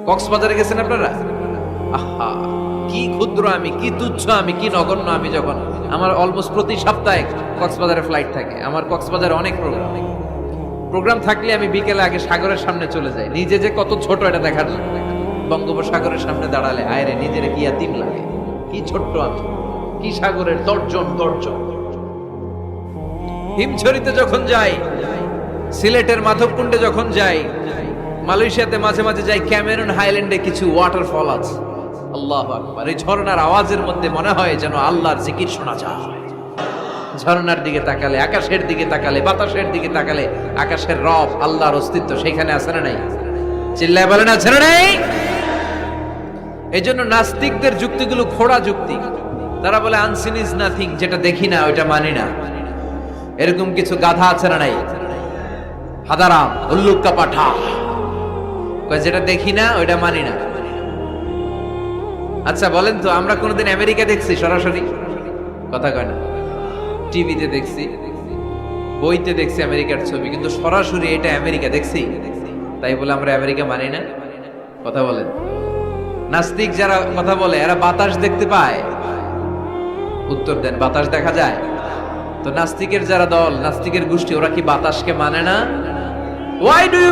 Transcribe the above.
কক্সবাজারে গেছেন আপনারা? আহা, কি ক্ষুদ্র আমি, কি তুচ্ছ আমি, কি নগণ্য আমি। যখন আমার অলমোস্ট প্রতি সপ্তাহে কক্সবাজারে ফ্লাইট থাকে, আমার কক্সবাজারে অনেক প্রোগ্রাম থাকলে আমি বিকেলে আগে সাগরের সামনে চলে যাই, নিজে যে কত ছোট এটা দেখার জন্য। বঙ্গোপসাগরের সামনে দাঁড়ালে আয়রে নিজের কি ইয়াতিম লাগে, কি ছোট্ট আমি, কি সাগরের গর্জন। হিমছড়িতে যখন যাই, সিলেটের মাধবকুণ্ডে যখন যাই, মালয়েশিয়াতে মাঝে মাঝে যাই, ক্যামেরন হাইল্যান্ডে কিছু ওয়াটারফল আছে। আল্লাহু আকবার! এই ঝর্ণার আওয়াজের মধ্যে মনে হয় যেন আল্লাহর জিকির শোনা যায়। ঝর্ণার দিকে তাকালে, আকাশের দিকে তাকালে, বাতাসের দিকে তাকালে, আকাশের রব, আল্লাহর অস্তিত্ব সেখানে আছে না নাই? চিল্লায় বলেন আছে না নাই? এই জন্য নাস্তিকদের যুক্তিগুলো খোড়া যুক্তি। তারা বলে আনসিন ইজ নাথিং, যেটা দেখি না ওইটা মানি না। এরকম কিছু গাধা আছে না নাই? হাদারাম, উল্লুক্কা পাঠা, যেটা দেখি না ওইটা মানি না। আচ্ছা বলেন তো, আমরা কোনোদিন আমেরিকা দেখছি সরাসরি? কথা কয় না। টিভিতে দেখছি, বইতে দেখছি আমেরিকার ছবি, কিন্তু সরাসরি এটা আমেরিকা দেখছি? তাই বলে আমরা আমেরিকা মানি না? কথা বলেন। নাস্তিক যারা কথা বলে এরা বাতাস দেখতে পায়? উত্তর দেন, বাতাস দেখা যায়? তো নাস্তিকের যারা দল, নাস্তিকের গোষ্ঠী, ওরা কি বাতাসকে মানে না? Why do